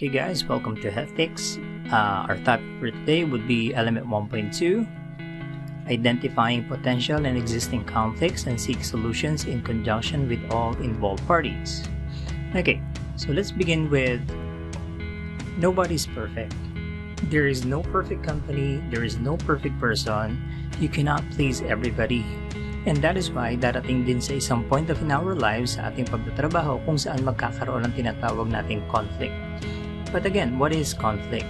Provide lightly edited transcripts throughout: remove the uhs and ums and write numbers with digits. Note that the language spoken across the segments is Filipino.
Okay guys, welcome to Ethics. Our topic for today would be element 1.2, identifying potential and existing conflicts and seek solutions in conjunction with all involved parties. Okay, so let's begin with nobody's perfect. There is no perfect company, there is no perfect person, you cannot please everybody. And that is why darating din sa isang point of in our lives sa ating pagtatrabaho kung saan magkakaroon ng tinatawag nating conflict. But again, what is conflict?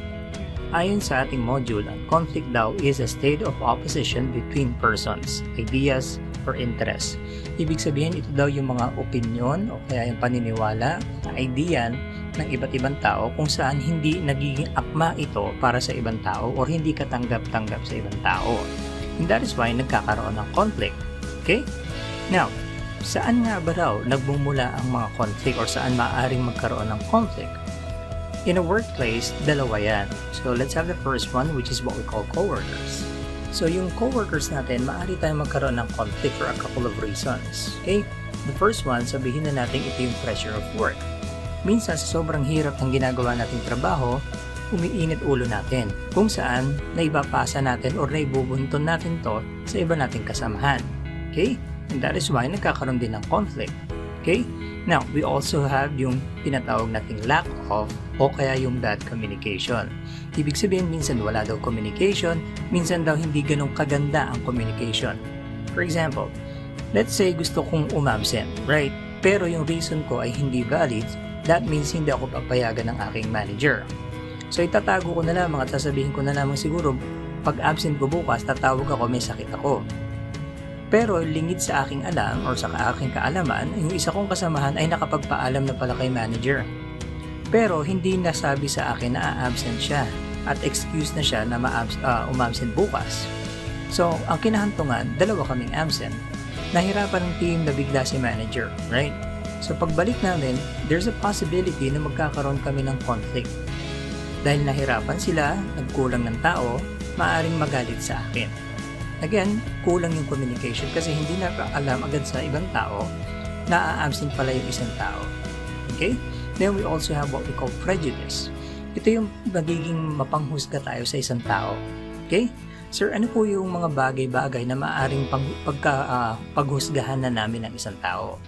Ayon sa ating module, ang conflict daw is a state of opposition between persons, ideas, or interests. Ibig sabihin, ito daw yung mga opinion o kaya yung paniniwala, idea ng iba't ibang tao kung saan hindi nagiging akma ito para sa ibang tao or hindi katanggap-tanggap sa ibang tao. And that is why nagkakaroon ng conflict. Okay? Now, saan nga ba raw nagmumula ang mga conflict or saan maaaring magkaroon ng conflict? In a workplace, dalawa yan. So, let's have the first one, which is what we call coworkers. So, yung coworkers natin, maaari tayong magkaroon ng conflict for a couple of reasons. Okay? The first one, sabihin na natin ito yung pressure of work. Minsan, sa sobrang hirap ng ginagawa nating trabaho, umiinit ulo natin. Kung saan, naibapasa natin or naibubunton natin to sa iba nating kasamahan. Okay? And that is why nagkakaroon din ng conflict. Okay? Now, we also have yung tinatawag nating lack of o kaya yung bad communication. Ibig sabihin, minsan wala daw communication, minsan daw hindi ganun kaganda ang communication. For example, let's say gusto kong umabsent, right? Pero yung reason ko ay hindi valid, that means hindi ako papayagan ng aking manager. So itatago ko na lamang at sasabihin ko na lamang siguro, pag absent ko bukas, tatawag ako, may sakit ako. Pero lingid sa aking alam or sa aking kaalaman, yung isa kong kasamahan ay nakapagpaalam na pala kay manager. Pero hindi nasabi sa akin na a-absent siya at excuse na siya na umabsent bukas. So, ang kinahantungan, dalawa kaming absent. Nahirapan ng team na bigla si manager, right? So, pagbalik namin, there's a possibility na magkakaroon kami ng conflict. Dahil nahirapan sila, nagkulang ng tao, maaaring magalit sa akin. Again, kulang yung communication kasi hindi na alam agad sa ibang tao na a-absent pala yung isang tao. Okay? Then we also have what we call prejudice. Ito yung magiging mapanghusga tayo sa isang tao. Okay? Sir, ano po yung mga bagay-bagay na maaaring paghusgahan na namin ng isang tao?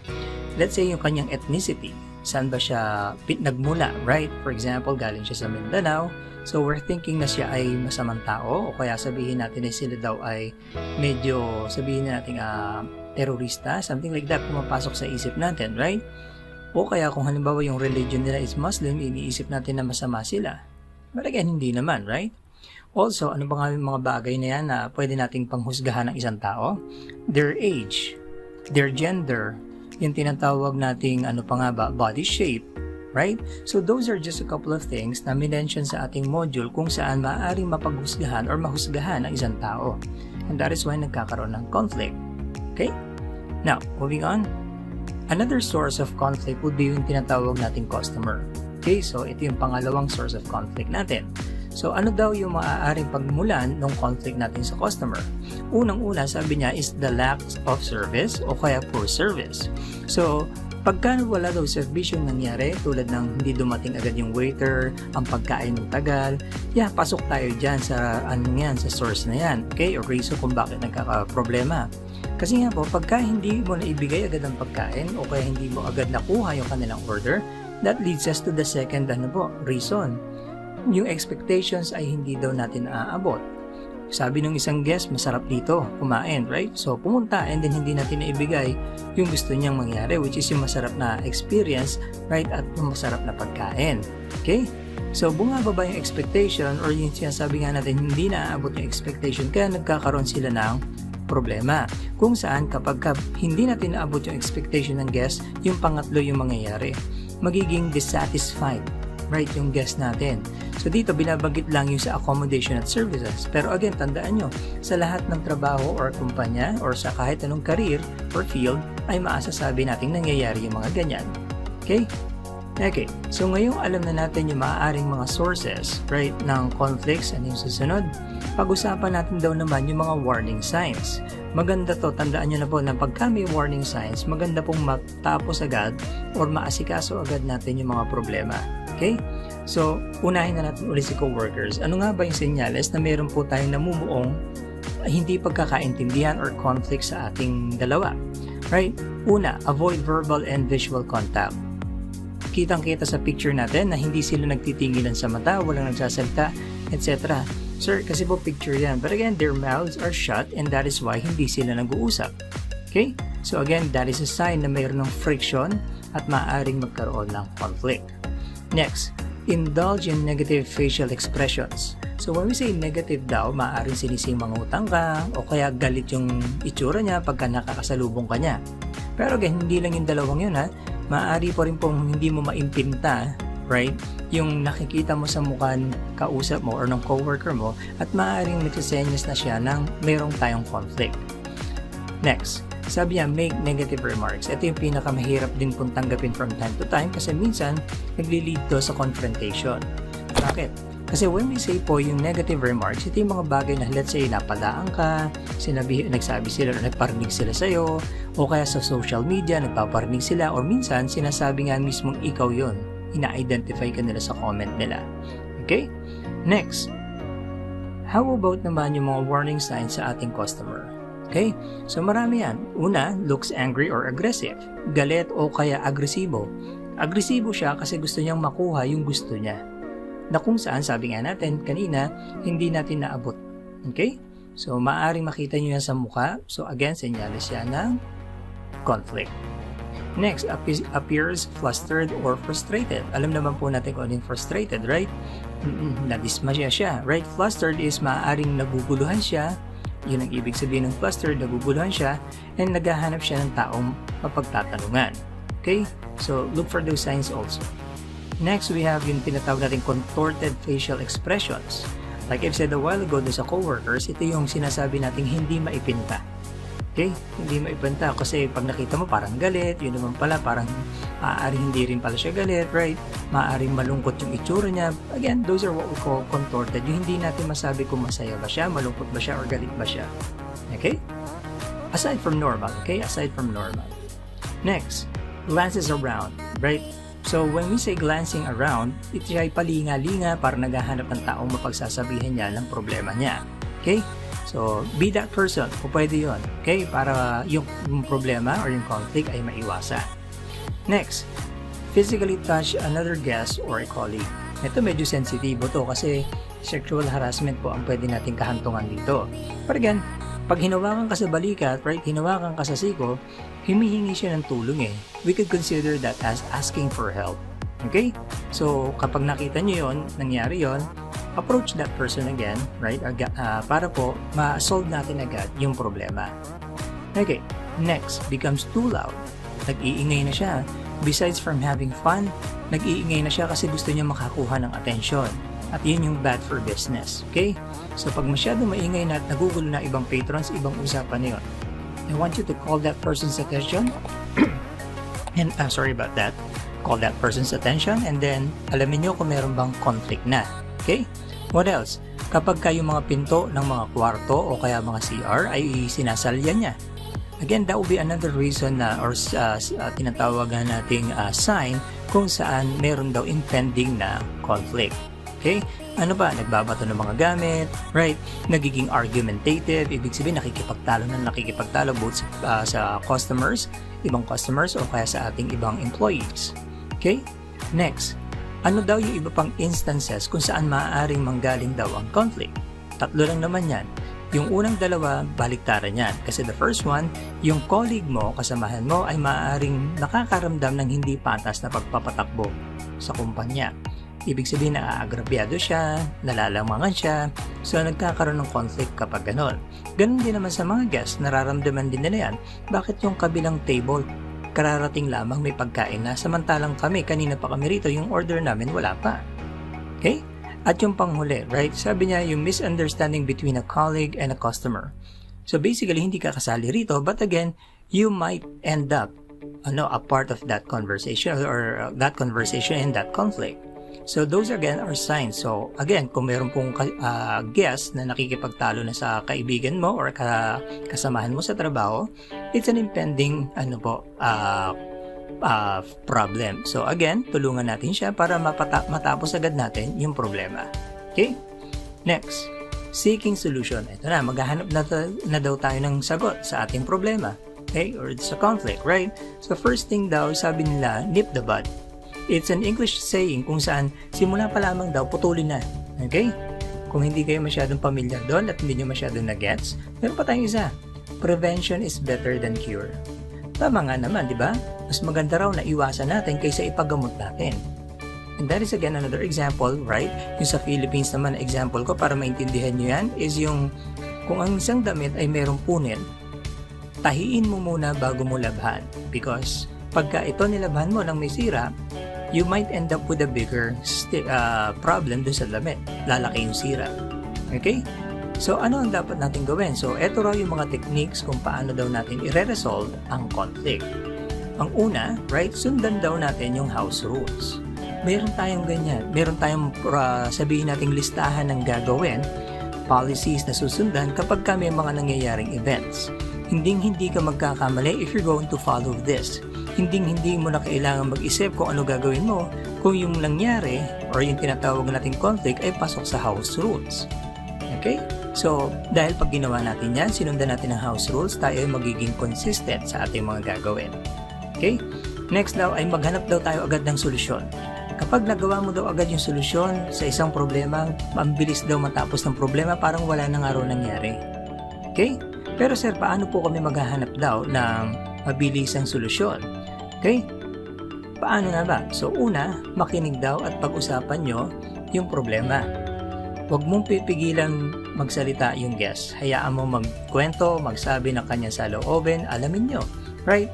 Let's say yung kanyang ethnicity. Saan ba siya nagmula, right? For example, galing siya sa Mindanao. So we're thinking na siya ay masamang tao o kaya sabihin natin na sila daw ay medyo sabihin natin terorista, something like that pumapasok sa isip natin, right? O kaya kung halimbawa yung religion nila is Muslim, iniisip natin na masama sila. But again, hindi naman, right? Also, ano ba nga yung mga bagay na yan na pwede nating panghusgahan ng isang tao? Their age, their gender, yung tinatawag nating body shape, right? So those are just a couple of things na minention sa ating module kung saan maaaring mapaghusgahan or mahusgahan ang isang tao. And that is why nagkakaroon ng conflict. Okay? Now, moving on. Another source of conflict would be yung tinatawag nating customer. Okay? So ito yung pangalawang source of conflict natin. So ano daw yung maaaring pagmulan ng conflict natin sa customer? Unang-una, sabi niya is the lack of service o kaya poor service. So, pagka wala daw servisyon nangyari, tulad ng hindi dumating agad yung waiter, ang pagkain ng tagal, pasok tayo dyan sa sa source na yan, okay? O reason kung bakit nagkaka-problema. Kasi nga po, pagka hindi mo na ibigay agad ang pagkain o kaya hindi mo agad nakuha yung kanilang order, that leads us to the second reason. Yung expectations ay hindi daw natin naaabot. Sabi ng isang guest, masarap dito kumain, right? So, pumunta and then hindi natin naibigay yung gusto niyang mangyari, which is yung masarap na experience, right? At yung masarap na pagkain. Okay? So, bumababa yung expectation or yung sinasabi nga natin, hindi naaabot yung expectation, kaya nagkakaroon sila ng problema. Kung saan, kapag hindi natin naabot yung expectation ng guest, yung pangatlo yung mangyayari. Magiging dissatisfied, right, yung guest natin. So dito binabanggit lang yung sa accommodation at services. Pero again, tandaan nyo, sa lahat ng trabaho or kumpanya or sa kahit anong career or field ay maasasabi nating nangyayari yung mga ganyan. Okay? Okay. So ngayong alam na natin yung maaaring mga sources, right, ng conflicts, ano yung susunod? Pag-usapan natin daw naman yung mga warning signs. Maganda to, tandaan nyo na po na pagka may warning signs, maganda pong matapos agad or maasikaso agad natin yung mga problema. Okay? So, unahin na natin ulit si coworkers. Ano nga ba yung senyales na meron po tayong namumuong hindi pagkakaintindihan or conflict sa ating dalawa? Right? Una, avoid verbal and visual contact. Kitang-kita sa picture natin na hindi sila nagtitinginan sa mata, walang nagsasalita, etc. Sir, kasi po picture yan. But again, their mouths are shut and that is why hindi sila nag-uusap. Okay? So again, that is a sign na mayroon ng friction at maaaring magkaroon ng conflict. Next, indulge in negative facial expressions. So when we say negative daw, maaaring sinisimangutang ka o kaya galit yung itsura niya pagka nakakasalubong ka niya. Pero again, hindi lang yung dalawang yun ha. Maaari po rin pong hindi mo maimpinta, right? Yung nakikita mo sa mukha ng kausap mo or ng coworker mo at maaaring nagsisenyas na siya ng mayroong tayong conflict. Next, sabi niya, make negative remarks. Ito yung pinakamahirap din pong tanggapin from time to time kasi minsan nagli-lead to sa confrontation. Bakit? Kasi when we say po yung negative remarks, ito yung mga bagay na let's say napadaan ka, nagsabi sila or nagparinig sila sa'yo, o kaya sa social media, nagpaparinig sila, or minsan sinasabi nga mismong ikaw yon, ina-identify ka nila sa comment nila. Okay? Next, how about naman yung mga warning signs sa ating customer? Okay? So marami yan. Una, looks angry or aggressive. Galit o kaya agresibo. Agresibo siya kasi gusto niyang makuha yung gusto niya. Na kung saan, sabi nga natin kanina, hindi natin naabot. Okay? So, maaaring makita nyo yan sa mukha. So, again, senyales yan ng conflict. Next, appears flustered or frustrated. Alam naman po natin kung ano yung frustrated, right? Nadismasya siya, right? Flustered is maaaring naguguluhan siya. Yun ang ibig sabihin ng flustered, naguguluhan siya, and naghahanap siya ng taong mapagtatanungan. Okay? So, look for those signs also. Next, we have yung tinatawag natin contorted facial expressions. Like I've said a while ago sa coworkers, ito yung sinasabi nating hindi maipinta. Okay? Hindi maipinta kasi pag nakita mo parang galit, yun naman pala parang maaaring hindi rin pala siya galit, right? Maaaring malungkot yung itsura niya. Again, those are what we call contorted. Yung hindi natin masabi kung masaya ba siya, malungkot ba siya, or galit ba siya. Okay? Aside from normal, okay? Aside from normal. Next, glances around, right? So, when we say glancing around, ito ay palinga-linga para naghahanap ng taong mapagsasabihin niya ng problema niya. Okay? So, be that person kung pwede yun. Okay? Para yung problema or yung conflict ay maiwasan. Next, physically touch another guest or a colleague. Ito medyo sensitibo to kasi sexual harassment po ang pwede nating kahantungan dito. But again, pag hinawakan ka sa balikat, right, hinawakan ka sa siko, humihingi siya ng tulong eh. We could consider that as asking for help. Okay? So, kapag nakita nyo yon, nangyari yon, approach that person again, right, para po ma-solve natin agad yung problema. Okay, next, becomes too loud. Nag-iingay na siya. Besides from having fun, nag-iingay na siya kasi gusto niya makakuha ng atensyon. At yun yung bad for business. Okay? So, pag masyado maingay na at nagugulo na ibang patrons, ibang usapan na yun. I want you to call that person's attention and sorry about that. Call that person's attention and then alamin nyo kung meron bang conflict na. Okay? What else? Kapag kayo mga pinto ng mga kwarto o kaya mga CR ay sinasalyan niya. Again, that will be another reason na or tinatawagan nating sign kung saan meron daw impending na conflict. Okay? Ano ba? Nagbabato ng mga gamit, right? Nagiging argumentative, ibig sabihin nakikipagtalo both sa customers, ibang customers o kaya sa ating ibang employees. Okay? Next, ano daw yung iba pang instances kung saan maaaring manggaling daw ang conflict? Tatlo lang naman yan. Yung unang dalawa, baliktaran yan. Kasi the first one, yung colleague mo, kasamahan mo, ay maaaring nakakaramdam ng hindi patas na pagpapatakbo sa kumpanya. Ibig sabihin na aagrabyado siya, nalalamangan siya, so nagkakaroon ng conflict kapag ganon. Ganon din naman sa mga guests, nararamdaman din nila yan. Bakit yung kabilang table, kararating lamang may pagkain na, samantalang kami, kanina pa kami rito, yung order namin wala pa. Okay? At yung panghuli, right? Sabi niya, yung misunderstanding between a colleague and a customer. So basically, hindi ka kasali rito, but again, you might end up a part of that conversation or that conversation and that conflict. So those again are signs. So again, kung meron pong guest na nakikipagtalo na sa kaibigan mo or kasamahan mo sa trabaho, it's an impending problem. So again, tulungan natin siya para matapos agad natin yung problema. Okay? Next, seeking solution. Ito na, maghahanap na daw tayo ng sagot sa ating problema. Okay? Or sa conflict, right? So first thing daw, sabi nila, nip the bud. It's an English saying kung saan simula pa lamang daw, putulin na. Okay? Kung hindi kayo masyadong pamilyar doon at hindi nyo masyadong na-gets, meron pa tayong isa. Prevention is better than cure. Tama nga naman, di ba? Mas maganda raw na iwasan natin kaysa ipagamot natin. And that is again another example, right? Yung sa Philippines naman, example ko para maintindihan nyo yan, is yung kung ang isang damit ay merong punit, tahiin mo muna bago mo labhan. Because pagka ito nilabhan mo nang may sira, you might end up with a bigger problem dun sa damit. Lalaki yung sira. Okay? So, ano ang dapat natin gawin? So, eto raw yung mga techniques kung paano daw natin i-resolve ang conflict. Ang una, right, sundan daw natin yung house rules. Meron tayong ganyan. Meron tayong sabihin nating listahan ng gagawin, policies na susundan kapag may mga nangyayaring events. Hindi ka magkakamali if you're going to follow this. Hindi mo na kailangan mag-isip kung ano gagawin mo kung yung nangyari or yung tinatawag nating conflict ay pasok sa house rules. Okay? So, dahil pag ginawa natin yan, sinundan natin ang house rules, tayo ay magiging consistent sa ating mga gagawin. Okay? Next daw ay maghanap daw tayo agad ng solusyon. Kapag nagawa mo daw agad yung solusyon sa isang problema, ang bilis daw matapos ng problema, parang wala nang araw nangyari. Okay? Pero sir, paano po kami maghahanap daw ng mabilisang solusyon? Okay? Paano na ba? So una, makinig daw at pag-usapan nyo yung problema. Huwag mong pipigilan magsalita yung guest. Hayaan mo magkwento, magsabi ng kanya sa loobin, alamin nyo. Right?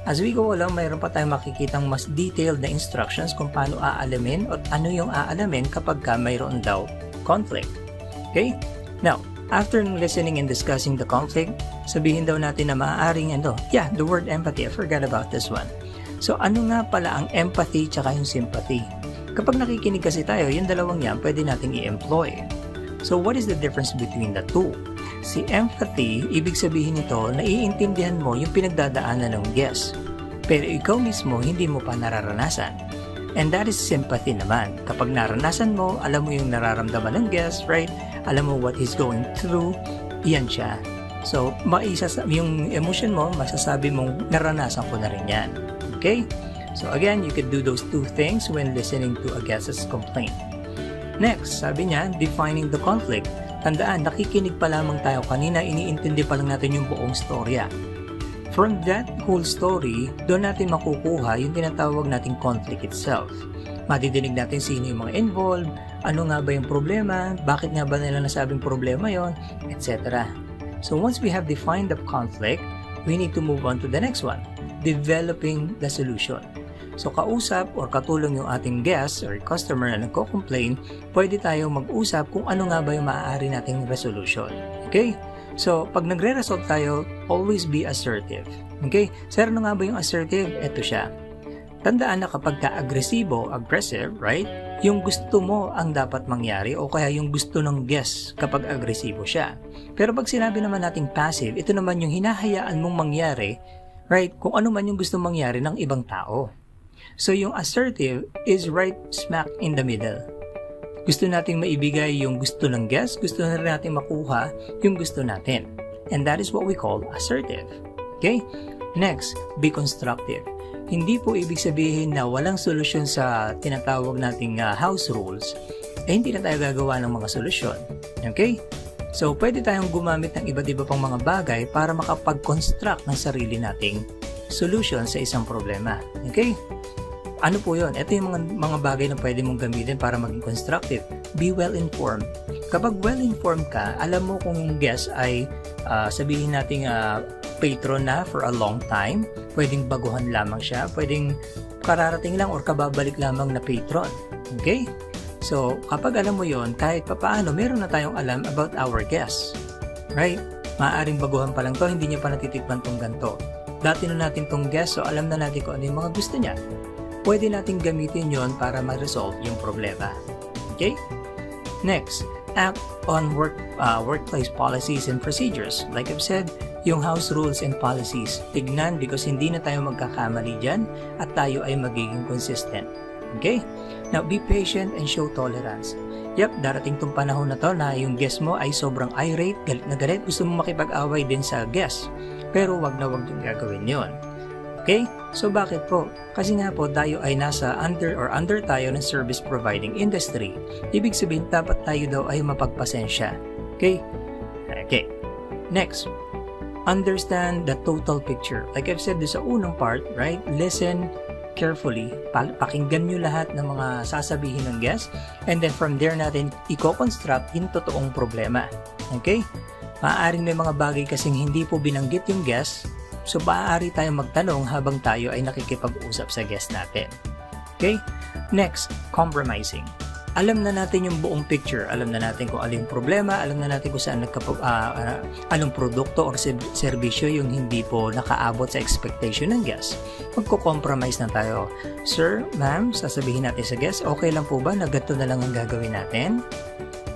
As we go along, mayroon pa tayong makikitang mas detailed na instructions kung paano aalamin at ano yung aalamin kapag mayroon daw conflict. Okay? Now, after listening and discussing the conflict, sabihin daw natin na maaaring the word empathy, I forgot about this one. So, ano nga pala ang empathy tsaka yung sympathy? Kapag nakikinig kasi tayo, yung dalawang yan, pwede nating i-employ. So, what is the difference between the two? Si empathy, ibig sabihin nito, naiintindihan mo yung pinagdadaanan ng guest. Pero ikaw mismo, hindi mo pa nararanasan. And that is sympathy naman. Kapag naranasan mo, alam mo yung nararamdaman ng guest, right? Alam mo what he's going through, yan siya. So, yung emotion mo, masasabi mong naranasan ko na rin yan. Okay? So again, you could do those two things when listening to a guest's complaint. Next, sabi niya, defining the conflict. Tandaan, nakikinig pa lamang tayo kanina, iniintindi pa lang natin yung buong storya. From that whole story, doon natin makukuha yung tinatawag nating conflict itself. Madidinig natin sino yung mga involved, ano nga ba yung problema, bakit nga ba nila nasabing problema yon, etc. So once we have defined the conflict, we need to move on to the next one, developing the solution. So kausap or katulong yung ating guest or customer na nagko-complain, pwede tayong mag-usap kung ano nga ba yung maaari nating resolution. Okay? So pag nagre-resolve tayo, always be assertive. Okay? Sir, ano nga ba yung assertive? Ito siya. Tandaan na kapag aggressive, right? Yung gusto mo ang dapat mangyari o kaya yung gusto ng guest kapag agresibo siya. Pero pag sinabi naman nating passive, ito naman yung hinahayaan mong mangyari, right? Kung ano man yung gusto mangyari ng ibang tao. So yung assertive is right smack in the middle. Gusto nating maibigay yung gusto ng guest, gusto na rin natin makuha yung gusto natin. And that is what we call assertive. Okay? Next, be constructive. Hindi po ibig sabihin na walang solusyon sa tinatawag nating house rules, hindi na tayo gagawa ng mga solusyon. Okay? So, pwede tayong gumamit ng iba't iba pang mga bagay para makapag-construct ng sarili nating solution sa isang problema. Okay? Ano po yun? Ito yung mga bagay na pwede mong gamitin para maging constructive. Be well-informed. Kapag well-informed ka, alam mo kung yung guest ay sabihin nating patron na for a long time, pwedeng baguhan lamang siya, pwedeng kararating lang or kababalik lamang na patron. Okay? So, kapag alam mo yon, kahit papaano, meron na tayong alam about our guests. Right? Maaaring baguhan pa lang to, hindi niya pa natitikman tong ganito. Dati na natin tong guest, so alam na natin kung ano yung mga gusto niya. Pwede natin gamitin yon para ma-resolve yung problema. Okay? Next, act on workplace policies and procedures. Like I've said, yung house rules and policies. Tignan because hindi na tayo magkakamali dyan at tayo ay magiging consistent. Okay? Now, be patient and show tolerance. Yep, darating tong panahon na to na yung guest mo ay sobrang irate, galit na galit, gusto mo makipag-away din sa guest. Pero wag na wag yung gagawin yon. Okay? So bakit po? Kasi nga po tayo ay nasa under tayo ng service providing industry. Ibig sabihin dapat tayo daw ay mapagpasensya. Okay? Okay. Next, understand the total picture. Like I've said sa unang part, right? Listen carefully. Pakinggan nyo lahat ng mga sasabihin ng guest and then from there natin i-construct yung totoong problema. Okay? Maaaring may mga bagay kasing hindi po binanggit yung guest, so maaari tayong magtanong habang tayo ay nakikipag-usap sa guest natin. Okay? Next, compromising. Alam na natin yung buong picture. Alam na natin kung alin problema, alam na natin kung saan anong produkto or serbisyo yung hindi po nakaabot sa expectation ng guest. Magko-compromise na tayo. Sir, ma'am, sasabihin natin sa guest, okay lang po ba na ganito na lang ang gagawin natin?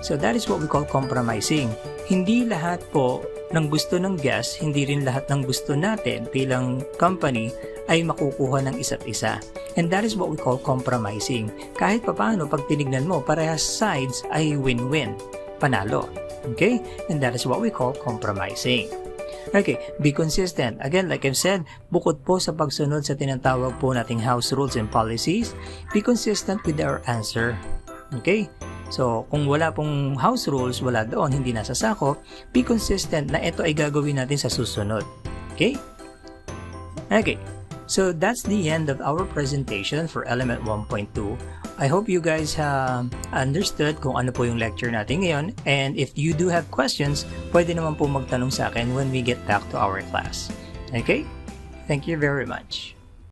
So that is what we call compromising. Hindi lahat po ng gusto ng guest, hindi rin lahat ng gusto natin bilang company ay makukuha ng isa't isa. And that is what we call compromising. Kahit papaano, pag tinignan mo, parehas sides ay win-win. Panalo. Okay? And that is what we call compromising. Okay, be consistent. Again, like I've said, bukod po sa pagsunod sa tinatawag po nating house rules and policies, be consistent with our answer. Okay? So, kung wala pong house rules, wala doon, hindi nasasakop, be consistent na ito ay gagawin natin sa susunod. Okay? Okay. So, that's the end of our presentation for Element 1.2. I hope you guys have understood kung ano po yung lecture natin ngayon. And if you do have questions, pwede naman po magtanong sa akin when we get back to our class. Okay? Thank you very much.